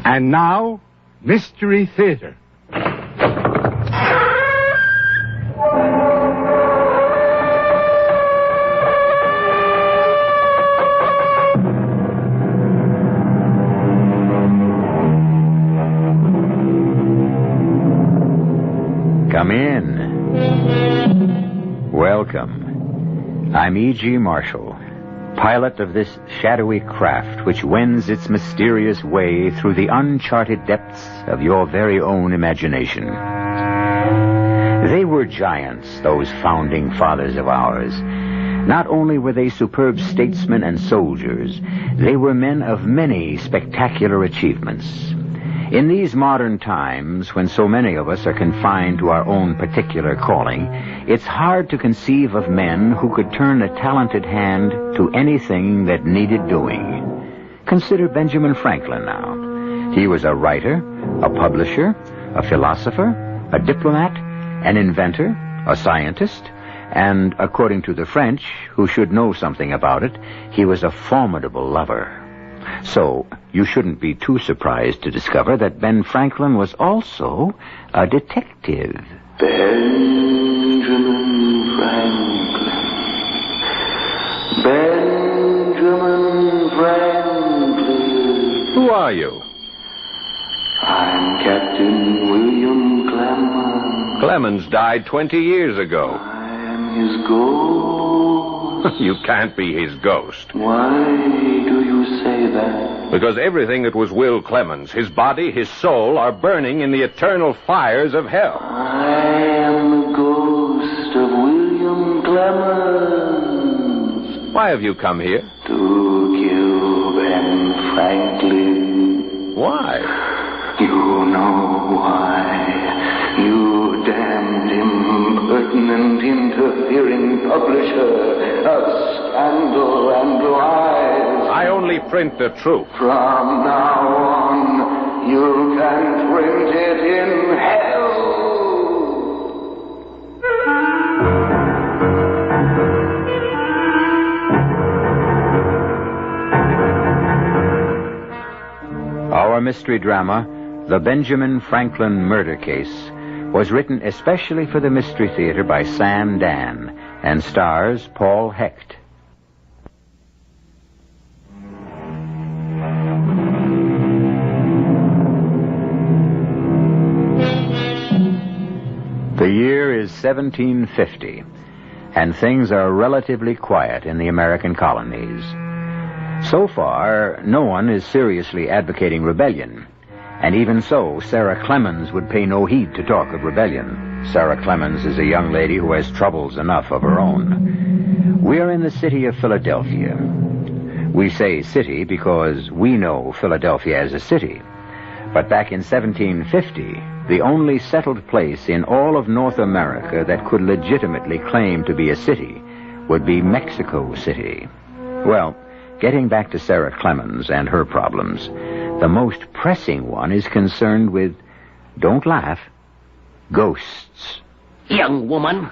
And now, Mystery Theater. Come in. Welcome. I'm E.G. Marshall, pilot of this shadowy craft which wends its mysterious way through the uncharted depths of your very own imagination. They were giants, those founding fathers of ours. Not only were they superb statesmen and soldiers, they were men of many spectacular achievements. In these modern times, when so many of us are confined to our own particular calling, it's hard to conceive of men who could turn a talented hand to anything that needed doing. Consider Benjamin Franklin now. He was a writer, a publisher, a philosopher, a diplomat, an inventor, a scientist, and, according to the French, who should know something about it, he was a formidable lover. So, you shouldn't be too surprised to discover that Ben Franklin was also a detective. Benjamin Franklin. Benjamin Franklin. Who are you? I'm Captain William Clemens. Clemens died 20 years ago. I'm his ghost. You can't be his ghost. Why do you say that? Because everything that was Will Clemens, his body, his soul, are burning in the eternal fires of hell. I am the ghost of William Clemens. Why have you come here? To kill Ben Franklin. Why? You know why. You damned impertinent, interfering publisher of scandal and lies. I only print the truth. From now on, you can print it in hell. Our mystery drama, The Benjamin Franklin Murder Case, was written especially for the Mystery Theater by Sam Dan and stars Paul Hecht. The year is 1750, and things are relatively quiet in the American colonies. So far, no one is seriously advocating rebellion. And even so, Sarah Clemens would pay no heed to talk of rebellion. Sarah Clemens is a young lady who has troubles enough of her own. We are in the city of Philadelphia. We say city because we know Philadelphia as a city. But back in 1750, the only settled place in all of North America that could legitimately claim to be a city would be Mexico City. Well, getting back to Sarah Clemens and her problems, the most pressing one is concerned with, don't laugh, ghosts. Young woman.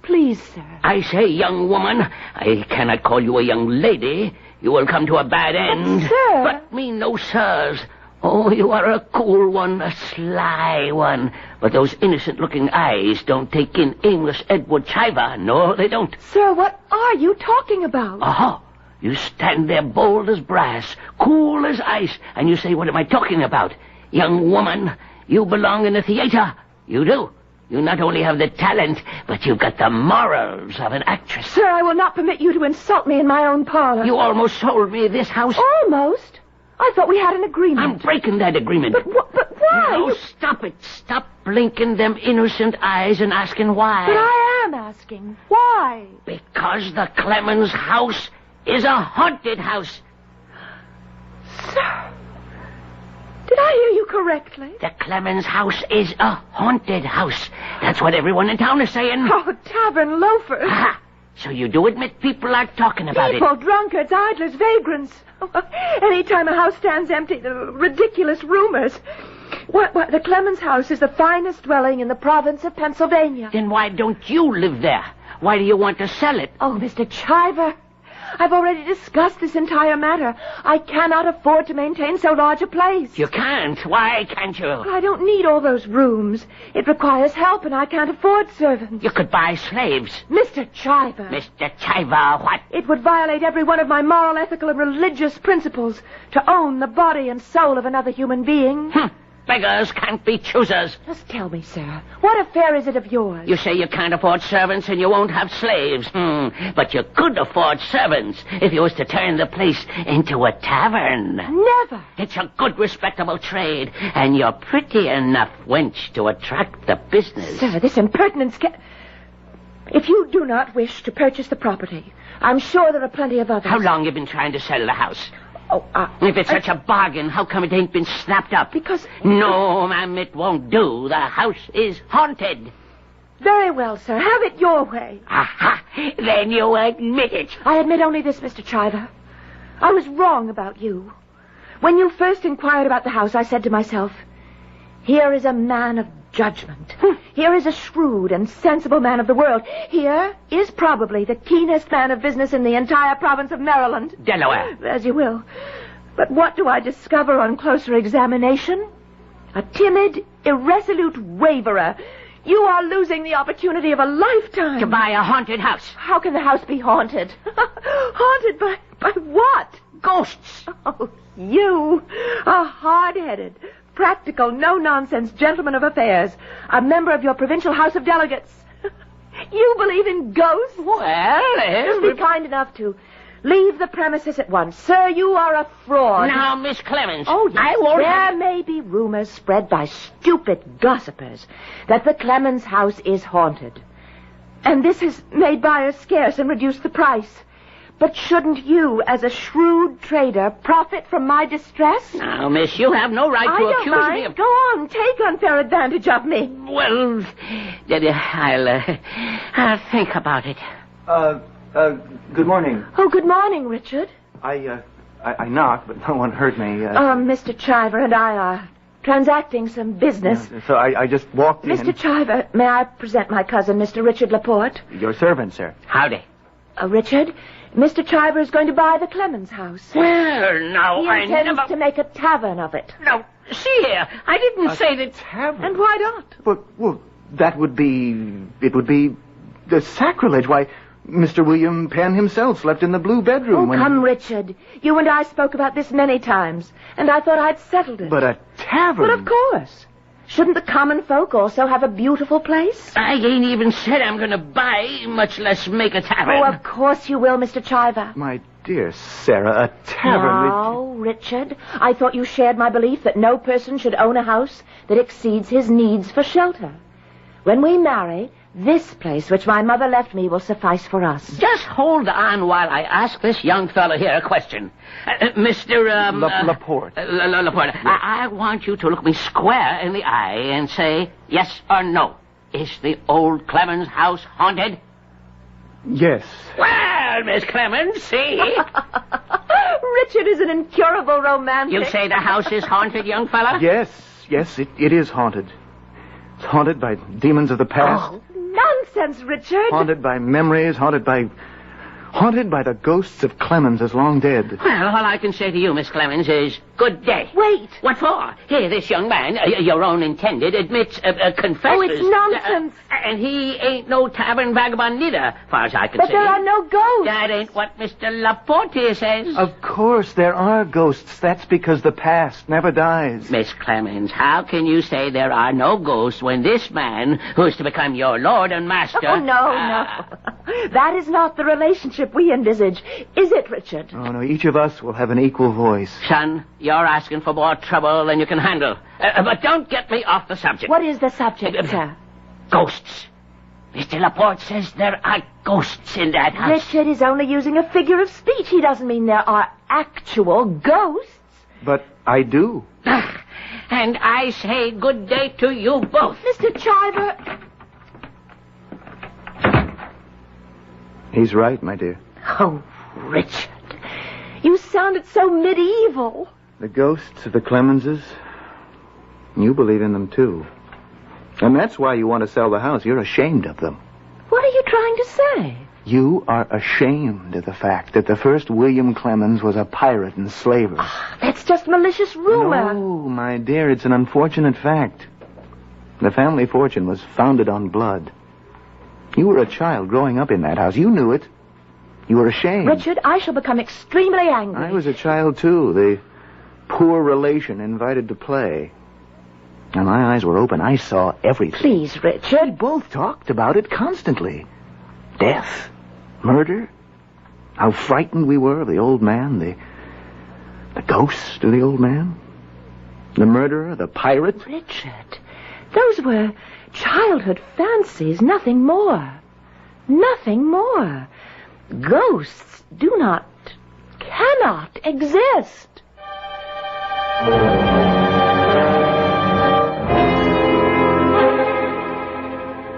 Please, sir. I say, young woman, I cannot call you a young lady. You will come to a bad end. But, sir. But me no sirs. Oh, you are a cool one, a sly one. But those innocent-looking eyes don't take in aimless Edward Chiver. No, they don't. Sir, what are you talking about? Oh, you stand there bold as brass, cool as ice, and you say, what am I talking about? Young woman, you belong in the theater. You do. You not only have the talent, but you've got the morals of an actress. Sir, I will not permit you to insult me in my own parlor. You almost sold me this house. Almost? I thought we had an agreement. I'm breaking that agreement. But why? No, stop it. Stop blinking them innocent eyes and asking why. But I am asking. Why? Because the Clemens house is a haunted house. Sir, did I hear you correctly? The Clemens house is a haunted house. That's what everyone in town is saying. Oh, tavern loafers. Aha. So you do admit people are talking about People, drunkards, idlers, vagrants. Anytime a house stands empty, the ridiculous rumors. What, the Clemens house is the finest dwelling in the province of Pennsylvania. Then why don't you live there? Why do you want to sell it? Oh, Mr. Chiver, I've already discussed this entire matter. I cannot afford to maintain so large a place. You can't. Why can't you? I don't need all those rooms. It requires help, and I can't afford servants. You could buy slaves. Mr. Chiver. Mr. Chiver, what? It would violate every one of my moral, ethical, and religious principles to own the body and soul of another human being. Beggars can't be choosers. Just tell me, sir, what affair is it of yours? You say you can't afford servants and you won't have slaves. But you could afford servants if you was to turn the place into a tavern. Never. It's a good, respectable trade, and you're pretty enough wench to attract the business. Sir, this impertinence If you do not wish to purchase the property, I'm sure there are plenty of others. How long you been trying to sell the house? Oh, If it's such a bargain, how come it ain't been snapped up? Because... No, ma'am, it won't do. The house is haunted. Very well, sir. Have it your way. Aha! Then you admit it. I admit only this, Mr. Chiver. I was wrong about you. When you first inquired about the house, I said to myself, here is a man of judgment. Here is a shrewd and sensible man of the world. Here is probably the keenest man of business in the entire province of Maryland. Delaware. As you will. But what do I discover on closer examination? A timid, irresolute waverer. You are losing the opportunity of a lifetime. To buy a haunted house. How can the house be haunted? Haunted by what? Ghosts. Oh, you, a hard-headed, practical, no-nonsense gentleman of affairs, a member of your provincial House of Delegates. You believe in ghosts? Well, Be kind enough to leave the premises at once. Sir, you are a fraud. Now, Miss Clemens. Oh, yes. I won't... There may be rumors spread by stupid gossipers that the Clemens house is haunted. And this has made buyers scarce and reduced the price. But shouldn't you, as a shrewd trader, profit from my distress? Now, miss, you have no right to accuse me of... Go on, take unfair advantage of me. Well, I'll think about it. Good morning. Oh, good morning, Richard. I knocked, but no one heard me. Mr. Chiver and I are transacting some business. Yeah, so I just walked in. Mr. Chiver, may I present my cousin, Mr. Richard Laporte? Your servant, sir. Howdy. Richard, Mr. Chiver is going to buy the Clemens house. Well, now, He I intends never... to make a tavern of it. No, see here, I didn't say that... Tavern? And why not? Well, that would be... It would be... the sacrilege. Why, Mr. William Penn himself slept in the blue bedroom when... Come, Richard. You and I spoke about this many times, and I thought I'd settled it. But a tavern? Well, of course. Shouldn't the common folk also have a beautiful place? I ain't even said I'm going to buy, much less make a tavern. Oh, of course you will, Mr. Chiver. My dear Sarah, a tavern... No, Richard. I thought you shared my belief that no person should own a house that exceeds his needs for shelter. When we marry, this place which my mother left me will suffice for us. Just hold on while I ask this young fellow here a question. Mr. Laporte. Laporte, yes. I want you to look me square in the eye and say yes or no. Is the old Clemens house haunted? Yes. Well, Miss Clemens, see? Richard is an incurable romantic. You say the house is haunted, young fella? Yes, it is haunted. It's haunted by demons of the past. Oh, nonsense, Richard. Haunted by memories, haunted by the ghosts of Clemens as long dead. Well, all I can say to you, Miss Clemens, is good day. Wait. What for? Here, this young man, your own intended, admits, confesses... Oh, it's nonsense. And he ain't no tavern vagabond neither, far as I can see. But there are no ghosts. That ain't what Mr. Laporte says. Of course, there are ghosts. That's because the past never dies. Miss Clemens, how can you say there are no ghosts when this man, who's to become your lord and master... Oh, no. That is not the relationship we envisage. Is it, Richard? Oh, no, each of us will have an equal voice. Son, you're asking for more trouble than you can handle. But don't get me off the subject. What is the subject, sir? Ghosts. Mr. Laporte says there are ghosts in that house. Richard is only using a figure of speech. He doesn't mean there are actual ghosts. But I do. And I say good day to you both. Mr. Chiver. He's right, my dear. Oh, Richard. You sounded so medieval. The ghosts of the Clemenses, you believe in them, too. And that's why you want to sell the house. You're ashamed of them. What are you trying to say? You are ashamed of the fact that the first William Clemens was a pirate and slaver. That's just malicious rumor. No, my dear, it's an unfortunate fact. The family fortune was founded on blood. You were a child growing up in that house. You knew it. You were ashamed. Richard, I shall become extremely angry. I was a child, too. The poor relation invited to play. And my eyes were open. I saw everything. Please, Richard. We both talked about it constantly. Death. Murder. How frightened we were of the old man. The ghost of the old man. The murderer. The pirate. Richard, those were childhood fancies. Nothing more. Nothing more. Ghosts cannot exist.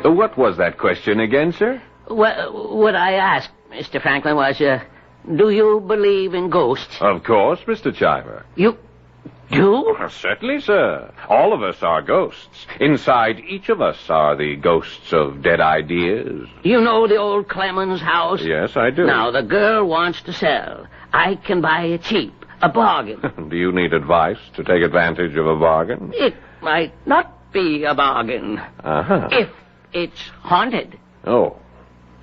What was that question again, sir? Well, what I asked, Mr. Franklin, was, do you believe in ghosts? Of course, Mr. Chiver. You do? Certainly, sir. All of us are ghosts. Inside each of us are the ghosts of dead ideas. You know the old Clemens house? Yes, I do. Now, the girl wants to sell. I can buy it cheap. A bargain. Do you need advice to take advantage of a bargain? It might not be a bargain. Uh-huh. If it's haunted. Oh.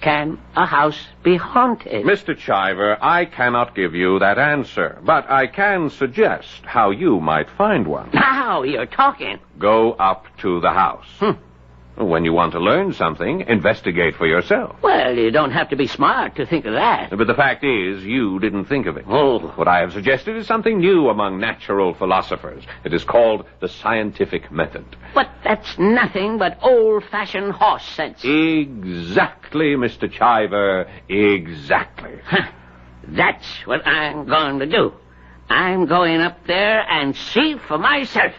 Can a house be haunted? Mr. Chiver, I cannot give you that answer, but I can suggest how you might find one. Now you're talking. Go up to the house. When you want to learn something, investigate for yourself. Well, you don't have to be smart to think of that. But the fact is, you didn't think of it. Oh. What I have suggested is something new among natural philosophers. It is called the scientific method. But that's nothing but old-fashioned horse sense. Exactly, Mr. Chiver. Exactly. That's what I'm going to do. I'm going up there and see for myself.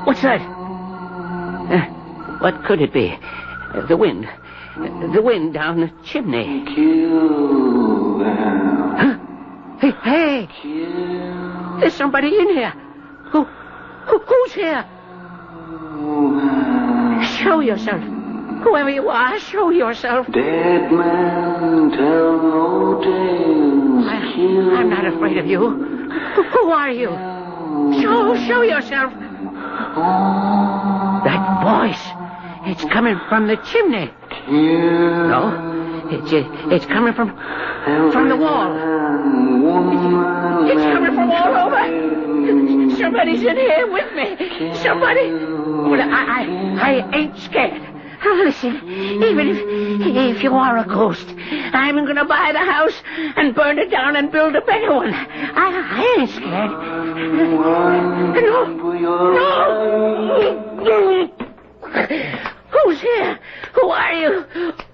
What's that? What could it be? The wind. The wind down the chimney. Kill them. Huh? Hey! There's somebody in here. Who's here? Show yourself. Whoever you are, show yourself. Dead man tell no tales. I'm not afraid of you. Who are you? Show yourself. That voice. It's coming from the chimney. No, it's coming from the wall. It's coming from all over. Somebody's in here with me. Somebody. Well, I ain't scared. Listen, even if you are a ghost, I'm going to buy the house and burn it down and build a better one. I ain't scared. No. Who's here? Who are you?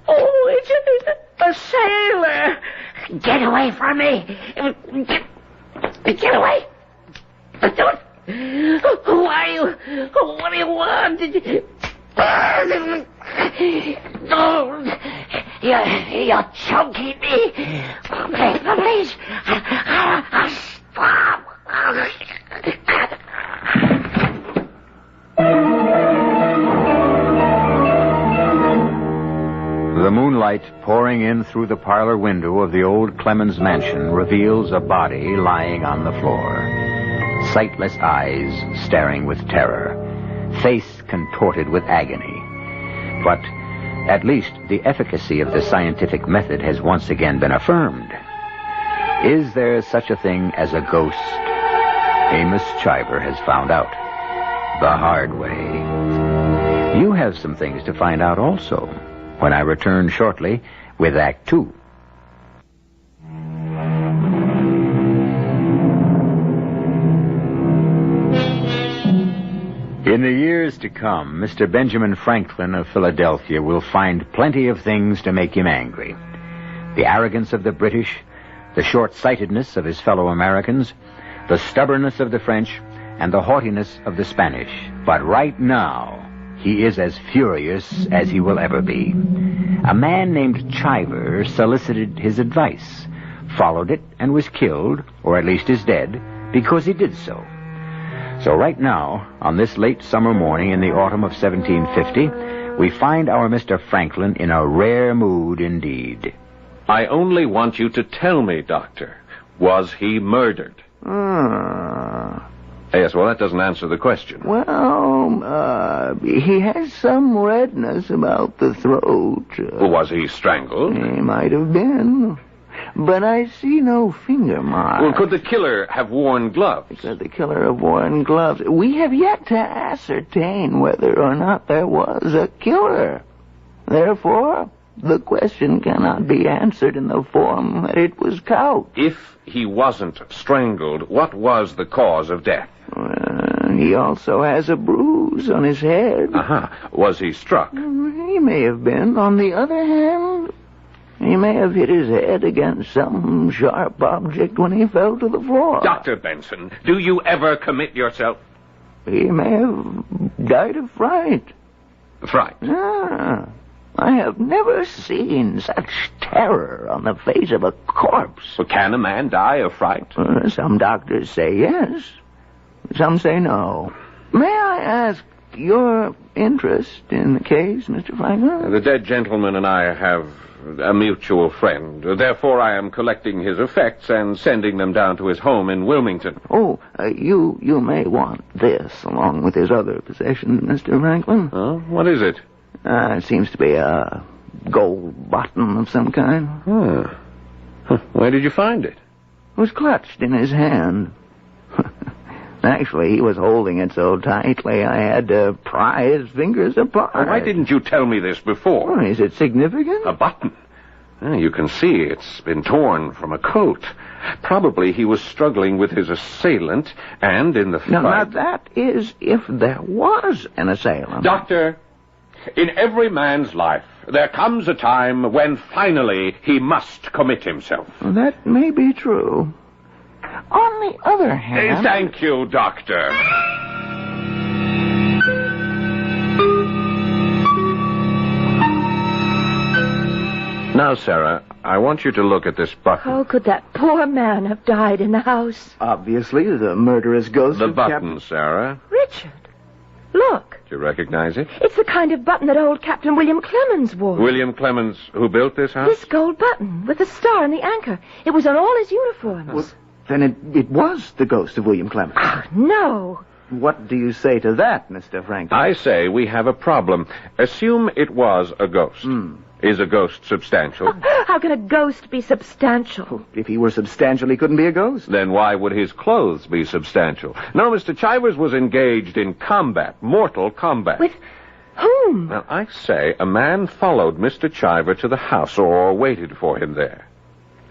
Oh, it's a sailor. Get away from me. Get away. Don't. Who are you? What do you want? Don't. You're choking me. Please. Stop. The moonlight pouring in through the parlor window of the old Clemens mansion reveals a body lying on the floor. Sightless eyes staring with terror. Face contorted with agony. But at least the efficacy of the scientific method has once again been affirmed. Is there such a thing as a ghost? Amos Chiver has found out. The hard way. You have some things to find out also, when I return shortly with Act 2. In the years to come, Mr. Benjamin Franklin of Philadelphia will find plenty of things to make him angry. The arrogance of the British, the short-sightedness of his fellow Americans, the stubbornness of the French, and the haughtiness of the Spanish. But right now, he is as furious as he will ever be. A man named Chiver solicited his advice, followed it, and was killed, or at least is dead, because he did so. So right now, on this late summer morning in the autumn of 1750, we find our Mr. Franklin in a rare mood indeed. I only want you to tell me, Doctor, was he murdered? Yes, well, that doesn't answer the question. Well, he has some redness about the throat. Well, was he strangled? He might have been. But I see no finger marks. Well, could the killer have worn gloves? Could the killer have worn gloves? We have yet to ascertain whether or not there was a killer. Therefore, the question cannot be answered in the form that it was couched. If he wasn't strangled, what was the cause of death? He also has a bruise on his head. Was he struck? He may have been. On the other hand, he may have hit his head against some sharp object when he fell to the floor. Dr. Benson, do you ever commit yourself? He may have died of fright. Fright? I have never seen such terror on the face of a corpse. Well, can a man die of fright? Some doctors say yes. Some say no. May I ask your interest in the case, Mr. Franklin? The dead gentleman and I have a mutual friend. Therefore, I am collecting his effects and sending them down to his home in Wilmington. Oh, you may want this along with his other possessions, Mr. Franklin. Oh, what is it? It seems to be a gold button of some kind. Where did you find it? It was clutched in his hand. Actually, he was holding it so tightly I had to pry his fingers apart. Why didn't you tell me this before? Is it significant? A button. You can see it's been torn from a coat. Probably he was struggling with his assailant, and in the fight... Now that is if there was an assailant. Doctor, in every man's life, there comes a time when finally he must commit himself. Well, that may be true. On the other hand... Thank you, Doctor. Now, Sarah, I want you to look at this button. How could that poor man have died in the house? Obviously, the murderous ghost The of button, Sarah. Richard, look. Do you recognize it? It's the kind of button that old Captain William Clemens wore. William Clemens, who built this house? This gold button with the star and the anchor. It was on all his uniforms. Well, then it was the ghost of William Clemens. No. What do you say to that, Mr. Franklin? I say we have a problem. Assume it was a ghost. Is a ghost substantial? How can a ghost be substantial? If he were substantial, he couldn't be a ghost. Then why would his clothes be substantial? No, Mr. Chivers was engaged in combat, mortal combat. With whom? Now, I say a man followed Mr. Chiver to the house or waited for him there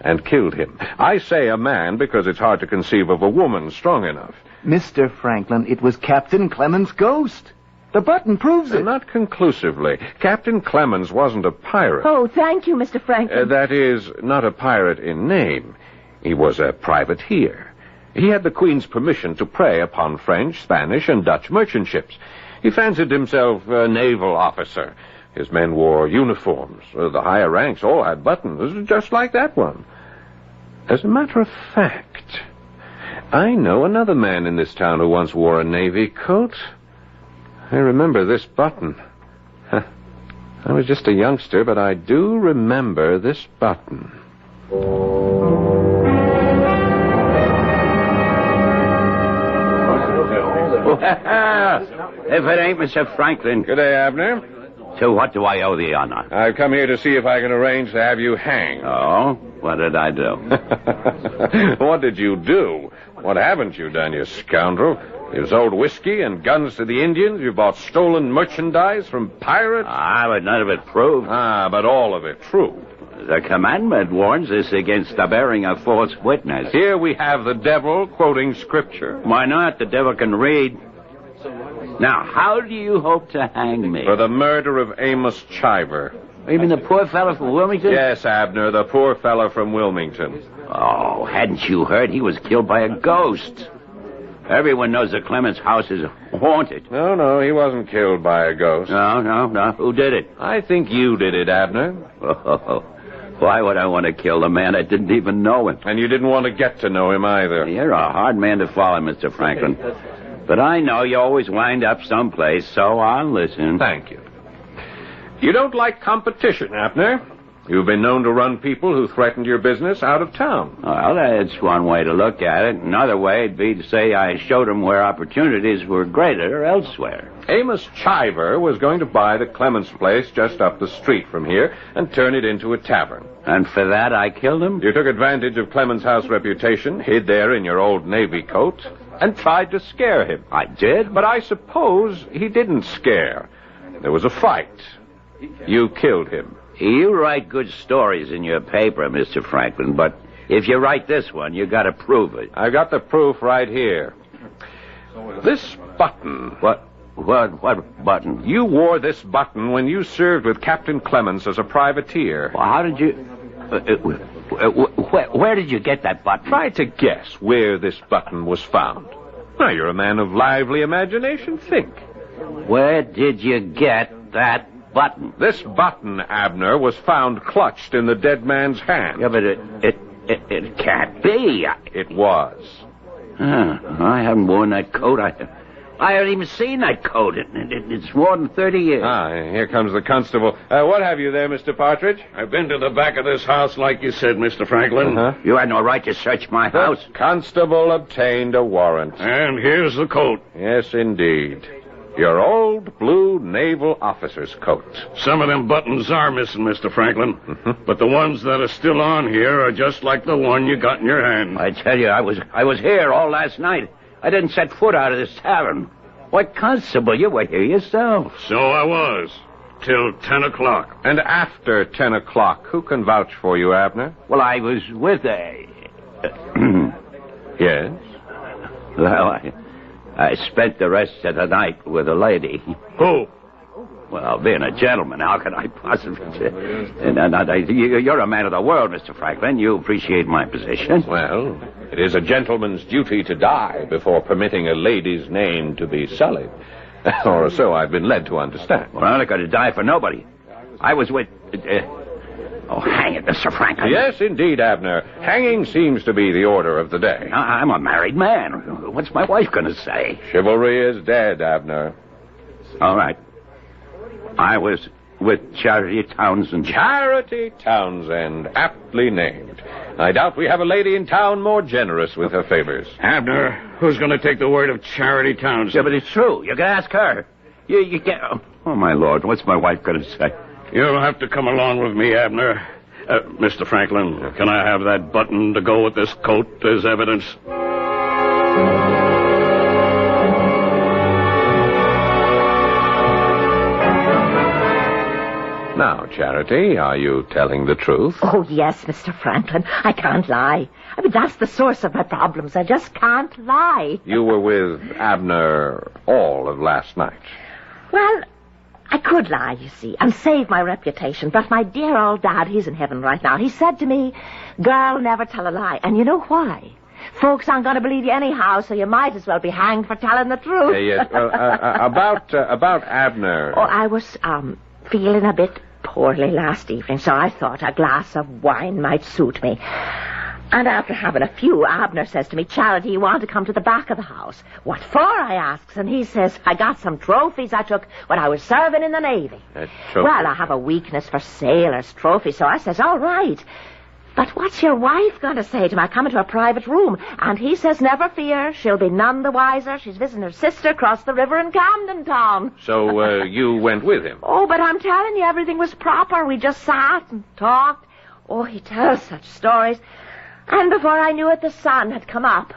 and killed him. I say a man because it's hard to conceive of a woman strong enough. Mr. Franklin, it was Captain Clemens' ghost. The button proves it. Not conclusively. Captain Clemens wasn't a pirate. Oh, thank you, Mr. Franklin. That is, not a pirate in name. He was a privateer. He had the Queen's permission to prey upon French, Spanish, and Dutch merchant ships. He fancied himself a naval officer. His men wore uniforms. The higher ranks all had buttons, just like that one. As a matter of fact, I know another man in this town who once wore a navy coat. I remember this button. I was just a youngster, but I do remember this button. If it ain't Mr. Franklin. Good day, Abner. To what do I owe the honor? I've come here to see if I can arrange to have you hanged. Oh? What did I do? What did you do? What haven't you done, you scoundrel? You've sold whiskey and guns to the Indians. You've bought stolen merchandise from pirates. But none of it proved. But all of it true. The commandment warns us against the bearing of false witness. Here we have the devil quoting scripture. Why not? The devil can read. Now, how do you hope to hang me? For the murder of Amos Chiver. You mean the poor fellow from Wilmington? Yes, Abner, the poor fellow from Wilmington. Oh, hadn't you heard? He was killed by a ghost. Everyone knows that Clemens' house is haunted. No, he wasn't killed by a ghost. No. Who did it? I think you did it, Abner. Oh, why would I want to kill the man I didn't even know him? And you didn't want to get to know him either. You're a hard man to follow, Mr. Franklin. But I know you always wind up someplace, so I'll listen. Thank you. You don't like competition, Abner. You've been known to run people who threatened your business out of town. Well, that's one way to look at it. Another way would be to say I showed them where opportunities were greater elsewhere. Amos Chiver was going to buy the Clemens place just up the street from here and turn it into a tavern. And for that, I killed him? You took advantage of Clemens' house reputation, hid there in your old Navy coat, and tried to scare him. I did? But I suppose he didn't scare. There was a fight. You killed him. You write good stories in your paper, Mr. Franklin, but if you write this one, you got to prove it. I got the proof right here. This button. What button? You wore this button when you served with Captain Clemens as a privateer. Well, how did you... where did you get that button? Try to guess where this button was found. Now, you're a man of lively imagination. Think. Where did you get that button? This button, Abner, was found clutched in the dead man's hand. Yeah, but it can't be. It was. I haven't worn that coat. I haven't even seen that coat. It's more than 30 years. Here comes the constable. What have you there, Mr. Partridge? I've been to the back of this house, like you said, Mr. Franklin. You had no right to search my house. The constable obtained a warrant. And here's the coat. Yes, indeed. Your old blue naval officer's coat. Some of them buttons are missing, Mr. Franklin. But the ones that are still on here are just like the one you got in your hand. I tell you, I was here all last night. I didn't set foot out of this tavern. Why, Constable, you were here yourself. So I was. Till 10 o'clock. And after 10 o'clock, who can vouch for you, Abner? Well, I was with Yes? Well, I spent the rest of the night with a lady. Who? Well, being a gentleman, how can I possibly... You're a man of the world, Mr. Franklin. You appreciate my position. Well, it is a gentleman's duty to die before permitting a lady's name to be sullied. Or so I've been led to understand. Well, I'm not going to die for nobody. I was with... Oh, hang it, Mr. Franklin. Yes, indeed, Abner. Hanging seems to be the order of the day. I'm a married man. What's my wife going to say? Chivalry is dead, Abner. All right. I was with Charity Townsend. Charity Townsend, aptly named. I doubt we have a lady in town more generous with her favors. Abner, who's going to take the word of Charity Townsend? Yeah, but it's true. You can ask her. You can't... Oh, my Lord, what's my wife going to say? You'll have to come along with me, Abner. Mr. Franklin, can I have that button to go with this coat as evidence? Now, Charity, are you telling the truth? Oh, yes, Mr. Franklin. I can't lie. I mean, that's the source of my problems. I just can't lie. You were with Abner all of last night. Well, I could lie, you see, and save my reputation. But my dear old dad, he's in heaven right now. He said to me, girl, never tell a lie. And you know why? Folks aren't going to believe you anyhow, so you might as well be hanged for telling the truth. Yes, well, about Abner. Oh, I was, feeling a bit poorly last evening, so I thought a glass of wine might suit me. And after having a few, Abner says to me, Charity, you want to come to the back of the house? What for, I asks, and he says, I got some trophies I took when I was serving in the Navy. Well, I have a weakness for sailors' trophies, so I says, all right. But what's your wife going to say to me? I come into a private room, and he says, never fear, she'll be none the wiser. She's visiting her sister across the river in Camden Town. So, you went with him? Oh, but I'm telling you, everything was proper. We just sat and talked. Oh, he tells such stories. And before I knew it, the sun had come up.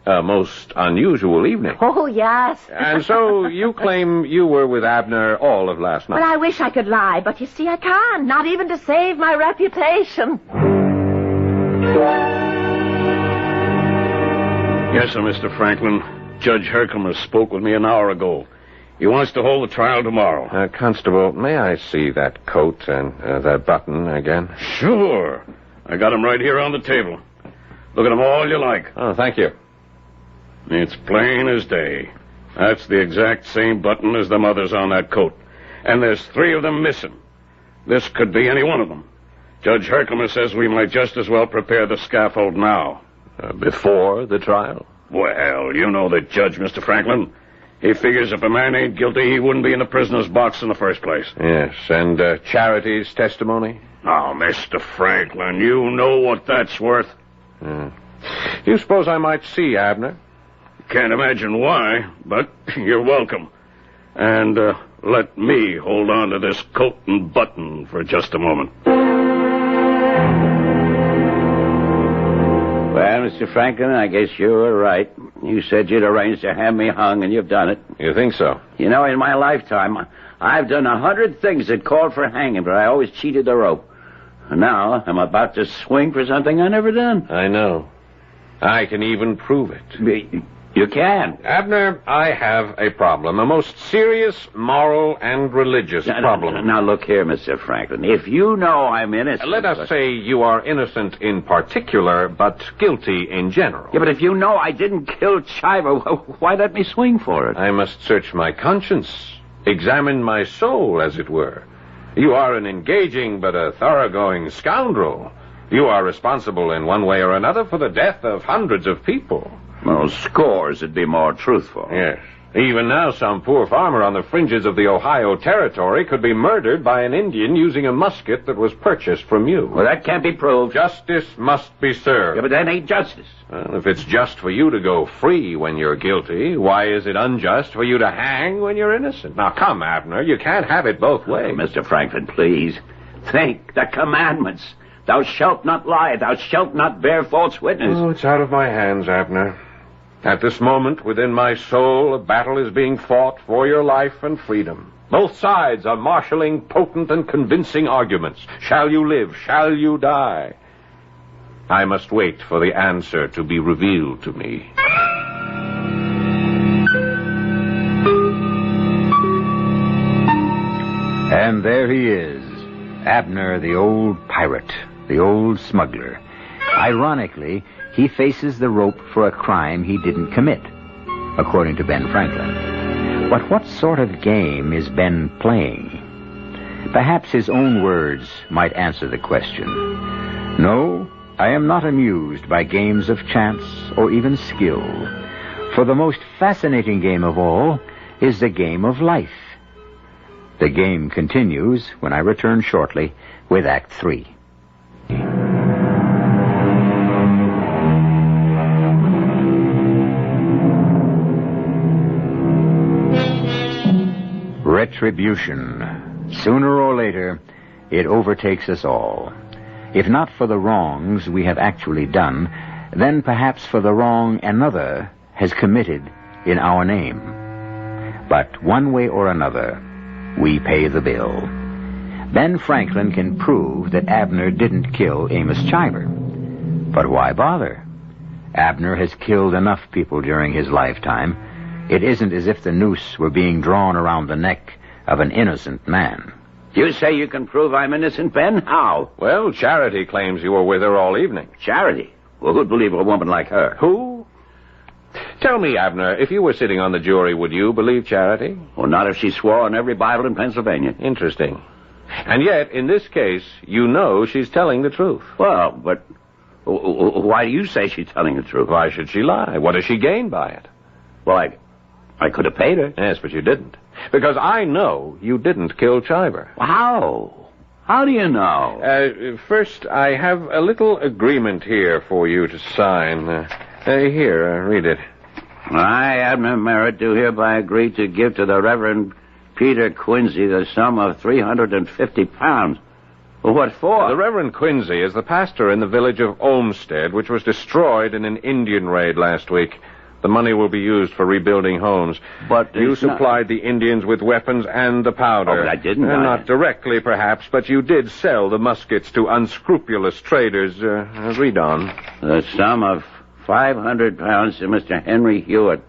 A most unusual evening. Oh, yes. And so you claim you were with Abner all of last night? Well, I wish I could lie, but you see, I can't. Not even to save my reputation. Yes, sir, Mr. Franklin. Judge Herkimer spoke with me an hour ago. He wants to hold the trial tomorrow. Constable, may I see that coat and that button again? Sure. I got them right here on the table. Look at them all you like. Oh, thank you. It's plain as day. That's the exact same button as the mother's on that coat. And there's 3 of them missing. This could be any one of them. Judge Herkimer says we might just as well prepare the scaffold now. Before the trial? Well, you know the judge, Mr. Franklin. He figures if a man ain't guilty, he wouldn't be in the prisoner's box in the first place. Yes, and Charity's testimony? Oh, Mr. Franklin, you know what that's worth. Do you suppose I might see Abner? Can't imagine why, but you're welcome. And let me hold on to this coat and button for just a moment. Well, Mr. Franklin, I guess you were right. You said you'd arranged to have me hung, and you've done it. You think so? You know, in my lifetime, I've done 100 things that called for hanging, but I always cheated the rope. And now I'm about to swing for something I never done. I know. I can even prove it. You can. Abner, I have a problem. A most serious moral and religious problem. Now, look here, Mr. Franklin. If you know I'm innocent... Let us say you are innocent in particular, but guilty in general. Yeah, but if you know I didn't kill Chiver, why let me swing for it? I must search my conscience. Examine my soul, as it were. You are an engaging but a thoroughgoing scoundrel. You are responsible in one way or another for the death of hundreds of people. Well, scores would be more truthful. Yes. Even now, some poor farmer on the fringes of the Ohio Territory could be murdered by an Indian using a musket that was purchased from you. Well, that can't be proved. Justice must be served. Yeah, but that ain't justice. Well, if it's just for you to go free when you're guilty, why is it unjust for you to hang when you're innocent? Now, come, Abner, you can't have it both ways. Mr. Franklin, please. Think. The commandments. Thou shalt not lie. Thou shalt not bear false witness. Oh, it's out of my hands, Abner. At this moment, within my soul, a battle is being fought for your life and freedom. Both sides are marshaling potent and convincing arguments. Shall you live? Shall you die? I must wait for the answer to be revealed to me. And there he is, Abner, the old pirate, the old smuggler. Ironically, he faces the rope for a crime he didn't commit, according to Ben Franklin. But what sort of game is Ben playing? Perhaps his own words might answer the question. No, I am not amused by games of chance or even skill. For the most fascinating game of all is the game of life. The game continues when I return shortly with Act 3. Retribution. Sooner or later, it overtakes us all. If not for the wrongs we have actually done, then perhaps for the wrong another has committed in our name. But one way or another, we pay the bill. Ben Franklin can prove that Abner didn't kill Amos Chiver. But why bother? Abner has killed enough people during his lifetime. It isn't as if the noose were being drawn around the neck of an innocent man. You say you can prove I'm innocent, Ben? How? Well, Charity claims you were with her all evening. Charity? Well, who'd believe a woman like her? Who? Tell me, Abner, if you were sitting on the jury, would you believe Charity? Well, not if she swore on every Bible in Pennsylvania. Interesting. And yet, in this case, you know she's telling the truth. Well, but why do you say she's telling the truth? Why should she lie? What does she gain by it? Well, I could have paid her. Yes, but you didn't. Because I know you didn't kill Chiver. How? How do you know? First, I have a little agreement here for you to sign. Here, read it. I, Abner Merritt, do hereby agree to give to the Reverend Peter Quincy the sum of £350. Well, what for? The Reverend Quincy is the pastor in the village of Olmsted, which was destroyed in an Indian raid last week. The money will be used for rebuilding homes. But you supplied the Indians with weapons and the powder. Oh, but I didn't. Not directly, perhaps, but you did sell the muskets to unscrupulous traders. Read on. The sum of £500 to Mr. Henry Hewitt,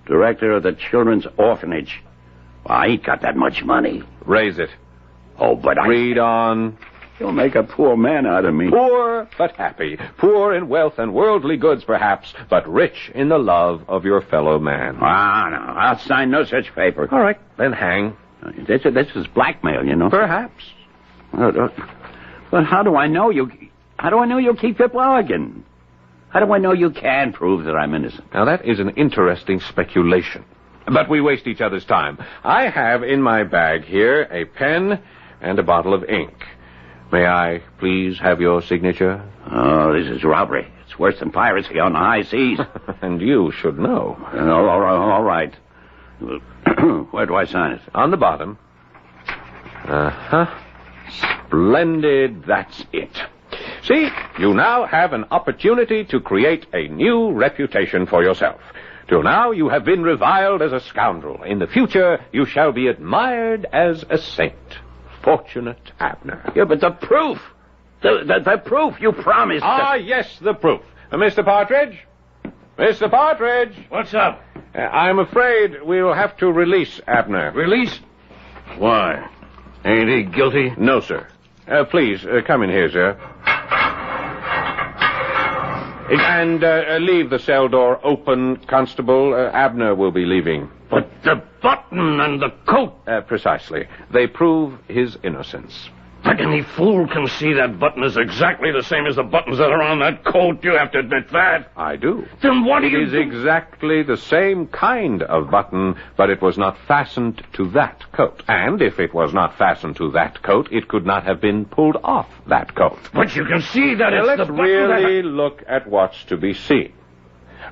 director of the Children's Orphanage. Well, I ain't got that much money. Raise it. Oh, but Read on. You'll make a poor man out of me. Poor but happy. Poor in wealth and worldly goods, perhaps, but rich in the love of your fellow man. Ah, no. I'll sign no such paper. All right, then hang. This is blackmail, you know. Perhaps. But how do I know you? How do I know you'll keep your bargain? How do I know you can prove that I'm innocent? Now, that is an interesting speculation. But we waste each other's time. I have in my bag here a pen and a bottle of ink. May I please have your signature? Oh, this is robbery. It's worse than piracy on the high seas. And you should know. All right. Where do I sign it? On the bottom. Splendid. That's it. See, you now have an opportunity to create a new reputation for yourself. Till now, you have been reviled as a scoundrel. In the future, you shall be admired as a saint. Fortunate Abner. Yeah, but the proof. The proof you promised. Ah, yes, the proof. Mr. Partridge? Mr. Partridge? What's up? I'm afraid we will have to release Abner. Release? Why? Ain't he guilty? No, sir. Please, come in here, sir. And leave the cell door open, Constable. Abner will be leaving. But the button and the coat. Precisely. They prove his innocence. But any fool can see that button is exactly the same as the buttons that are on that coat. You have to admit that. I do. Then what do you It is exactly the same kind of button, but it was not fastened to that coat. And if it was not fastened to that coat, it could not have been pulled off that coat. But you can see that Now, it's let's the button really look at what's to be seen.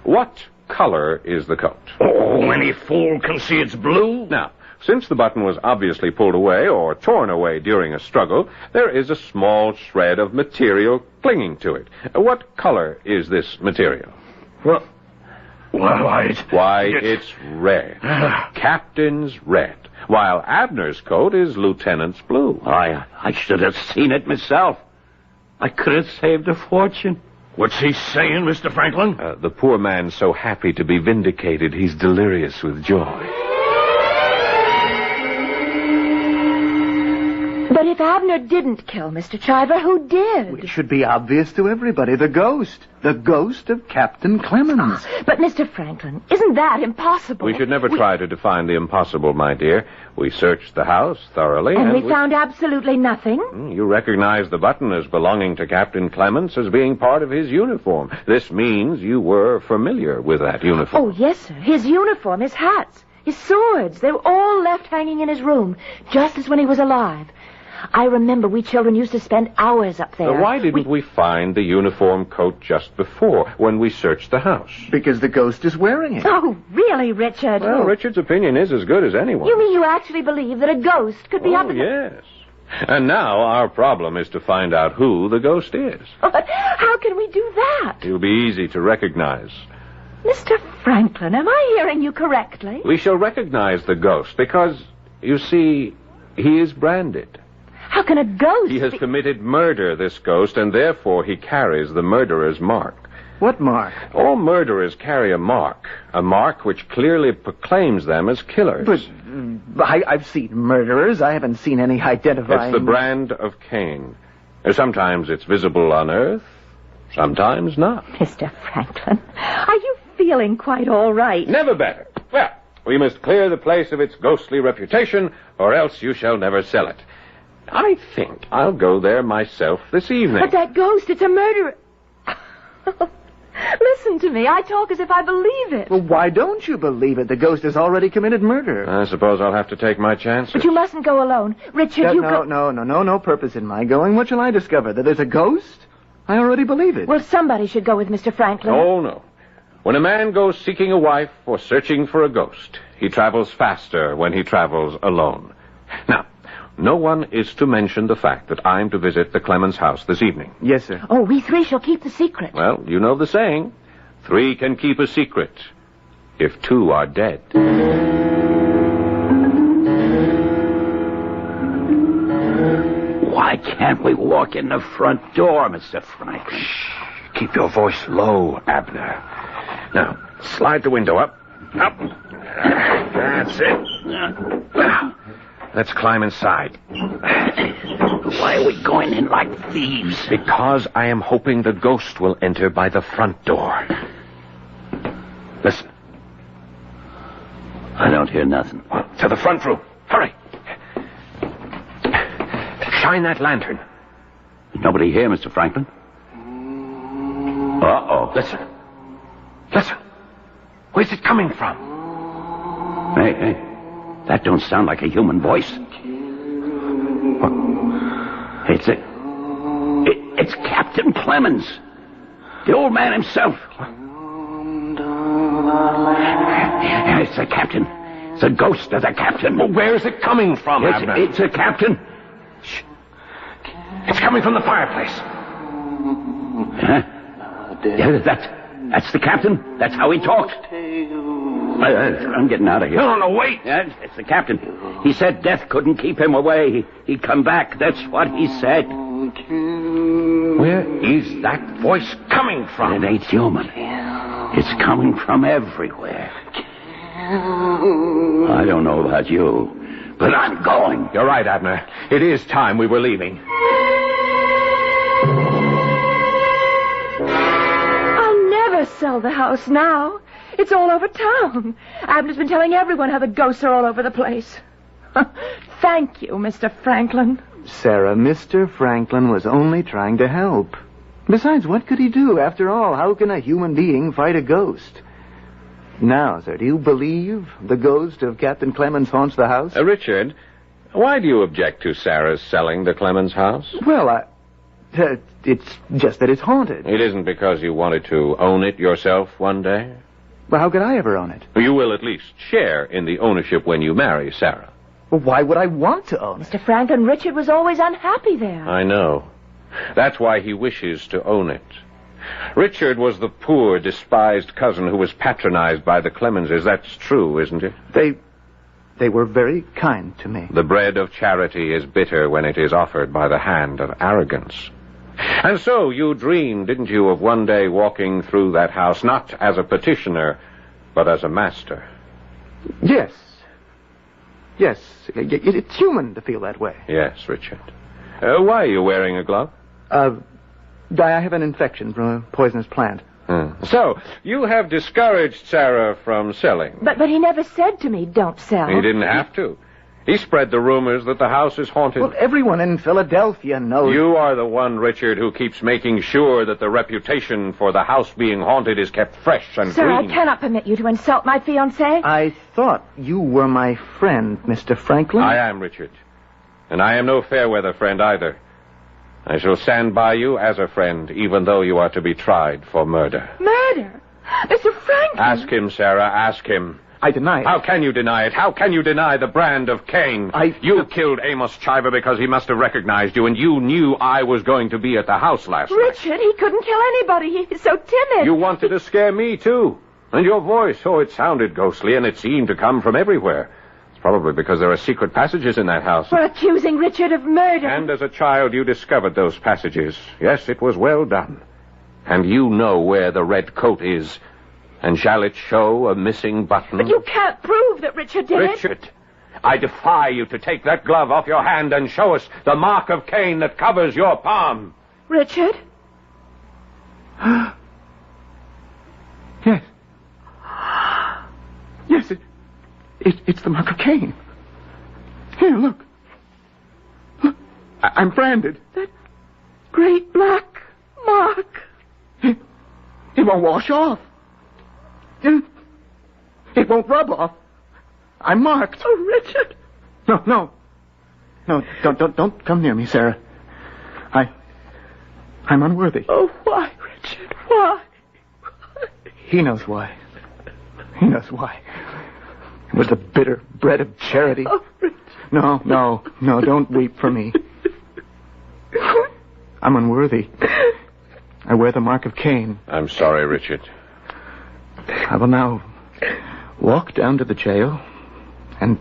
What color is the coat? Oh, any fool can see it's blue. Now, since the button was obviously pulled away or torn away during a struggle, there is a small shred of material clinging to it. What color is this material? Well, Why, it's red. Captain's red. While Abner's coat is lieutenant's blue. I should have seen it myself. I could have saved a fortune. What's he saying, Mr. Franklin? The poor man's so happy to be vindicated, he's delirious with joy. But if Abner didn't kill Mr. Chiver, who did? It should be obvious to everybody. The ghost. The ghost of Captain Clemens. But, Mr. Franklin, isn't that impossible? We should never try to define the impossible, my dear. We searched the house thoroughly. And we found absolutely nothing? You recognize the button as belonging to Captain Clemens as being part of his uniform. This means you were familiar with that uniform. Oh, yes, sir. His uniform, his hats, his swords, they were all left hanging in his room, just as when he was alive. I remember we children used to spend hours up there. Why didn't we find the uniform coat just before, when we searched the house? Because the ghost is wearing it. Oh, really, Richard? Well, Richard's opinion is as good as anyone. You mean you actually believe that a ghost could be up in yes. And now our problem is to find out who the ghost is. But how can we do that? It'll be easy to recognize. Mr. Franklin, am I hearing you correctly? We shall recognize the ghost because, you see, he is branded. How can a ghost He has committed murder, this ghost, and therefore he carries the murderer's mark. What mark? All murderers carry a mark which clearly proclaims them as killers. But I've seen murderers. I haven't seen any identifying... It's the brand of Cain. Sometimes it's visible on Earth, sometimes not. Mr. Franklin, are you feeling quite all right? Never better. Well, we must clear the place of its ghostly reputation, or else you shall never sell it. I think I'll go there myself this evening. But that ghost, it's a murderer. Listen to me. I talk as if I believe it. Well, why don't you believe it? The ghost has already committed murder. I suppose I'll have to take my chances. But you mustn't go alone. Richard, No purpose in my going. What shall I discover? That there's a ghost? I already believe it. Well, somebody should go with Mr. Franklin. Oh, no. When a man goes seeking a wife or searching for a ghost, he travels faster when he travels alone. Now, no one is to mention the fact that I'm to visit the Clemens house this evening. Yes, sir. Oh, we three shall keep the secret. Well, you know the saying. 3 can keep a secret if 2 are dead. Why can't we walk in the front door, Mr. Franklin? Shh. Keep your voice low, Abner. Now, slide the window up. Up. That's it. Let's climb inside. Why are we going in like thieves? Because I am hoping the ghost will enter by the front door. Listen. I don't hear nothing. Well, to the front room. Hurry. Shine that lantern. Nobody here, Mr. Franklin. Uh-oh. Listen. Listen. Where's it coming from? Hey. That don't sound like a human voice. It's Captain Clemens. The old man himself. It's the captain. It's the ghost of the captain. Well, where's it coming from, Abner? It's the captain. Shh. It's coming from the fireplace. Huh? Yeah, that's the captain. That's how he talks. I'm getting out of here. No, wait. Yeah, it's the captain. He said death couldn't keep him away. He'd come back. That's what he said. Where is that voice coming from? It ain't human. It's coming from everywhere. I don't know about you, but I'm going. You're right, Abner. It is time we were leaving. I'll never sell the house now. It's all over town. Abner's been telling everyone how the ghosts are all over the place. Thank you, Mr. Franklin. Sarah, Mr. Franklin was only trying to help. Besides, what could he do? After all, how can a human being fight a ghost? Now, sir, do you believe the ghost of Captain Clemens haunts the house? Richard, why do you object to Sarah's selling the Clemens house? Well, it's just that it's haunted. It isn't because you wanted to own it yourself one day? Well, how could I ever own it? You will at least share in the ownership when you marry Sarah. Well, why would I want to own it? Mr. Franklin, Richard was always unhappy there. I know. That's why he wishes to own it. Richard was the poor, despised cousin who was patronized by the Clemenses. That's true, isn't it? They were very kind to me. The bread of charity is bitter when it is offered by the hand of arrogance. And so you dreamed, didn't you, of one day walking through that house, not as a petitioner, but as a master. Yes. Yes, it's human to feel that way. Yes, Richard. Why are you wearing a glove? I have an infection from a poisonous plant. So, you have discouraged Sarah from selling. But he never said to me, don't sell. He didn't have to. He spread the rumors that the house is haunted. Well, everyone in Philadelphia knows. You are the one, Richard, who keeps making sure that the reputation for the house being haunted is kept fresh and Sir, green. I cannot permit you to insult my fiancé. I thought you were my friend, Mr. Franklin. I am, Richard. And I am no fair-weather friend either. I shall stand by you as a friend, even though you are to be tried for murder. Murder? Mr. Franklin! Ask him, Sarah, ask him. I deny it. How can you deny it? How can you deny the brand of Cain? You killed Amos Chiver because he must have recognized you, and you knew I was going to be at the house last night. Richard, he couldn't kill anybody. He's so timid. You wanted to scare me, too. And your voice, it sounded ghostly, and it seemed to come from everywhere. It's probably because there are secret passages in that house. For accusing Richard of murder. And as a child, you discovered those passages. Yes, it was well done. And you know where the red coat is. And shall it show a missing button? But you can't prove that Richard did it. Richard, I defy you to take that glove off your hand and show us the mark of Cain that covers your palm. Richard? Yes. Yes, it's the mark of Cain. Here, look. Look, I'm branded. That great black mark. It won't wash off. It won't rub off. I'm marked. Oh, Richard. No, don't come near me, Sarah. I'm unworthy. Oh, why, Richard? Why? He knows why. He knows why. It was the bitter bread of charity. Oh, Richard. No, don't weep for me. I'm unworthy. I wear the mark of Cain. I'm sorry, Richard. I will now walk down to the jail and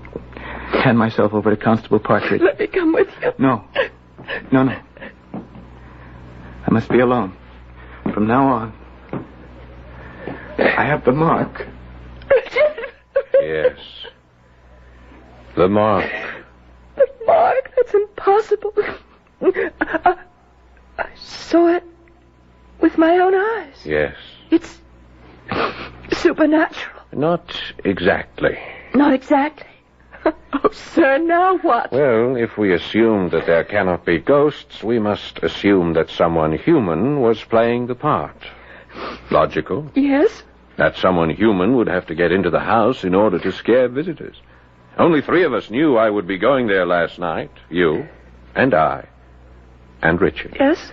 hand myself over to Constable Partridge. Let me come with you. No. I must be alone. From now on, I have the mark. Richard. Yes. The mark. possible. I saw it with my own eyes. Yes. It's supernatural. Not exactly. Not exactly. Oh, sir, now what? Well, if we assume that there cannot be ghosts, we must assume that someone human was playing the part. Logical? Yes? That someone human would have to get into the house in order to scare visitors. Only 3 of us knew I would be going there last night. You, and I, and Richard. Yes?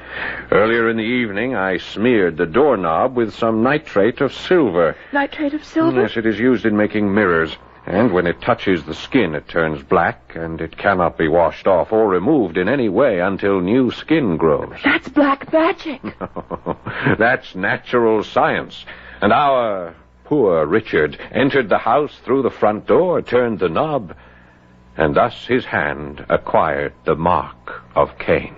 Earlier in the evening, I smeared the doorknob with some nitrate of silver. Nitrate of silver? Yes, it is used in making mirrors. And when it touches the skin, it turns black, and it cannot be washed off or removed in any way until new skin grows. That's black magic. That's natural science. And our poor Richard entered the house through the front door, turned the knob, and thus his hand acquired the mark of Cain.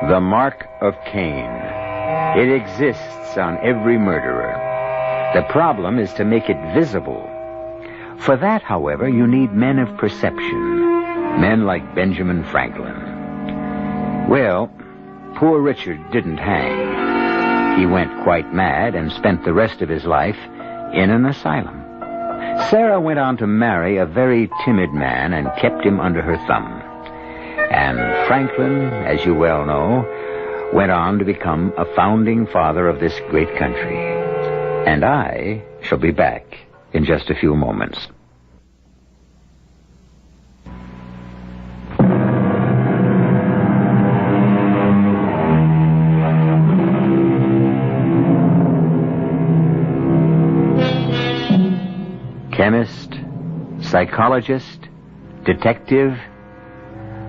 The mark of Cain. It exists on every murderer. The problem is to make it visible. For that, however, you need men of perception. Men like Benjamin Franklin. Well, poor Richard didn't hang. He went quite mad and spent the rest of his life in an asylum. Sarah went on to marry a very timid man and kept him under her thumb. And Franklin, as you well know, went on to become a founding father of this great country. And I shall be back in just a few moments. Chemist, psychologist, detective.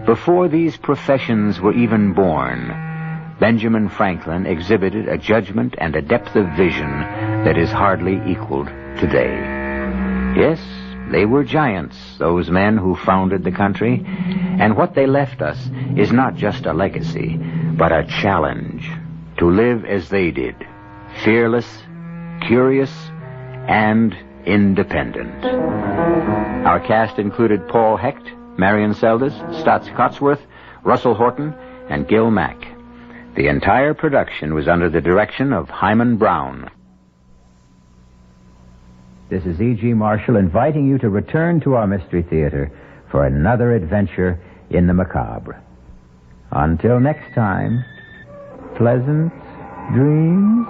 Before these professions were even born, Benjamin Franklin exhibited a judgment and a depth of vision that is hardly equaled today. Yes, they were giants, those men who founded the country, and what they left us is not just a legacy, but a challenge to live as they did, fearless, curious, and independent. Our cast included Paul Hecht, Marion Seldes, Stotts Cotsworth, Russell Horton, and Gil Mack. The entire production was under the direction of Hyman Brown. This is E.G. Marshall inviting you to return to our Mystery Theater for another adventure in the macabre. Until next time, pleasant dreams.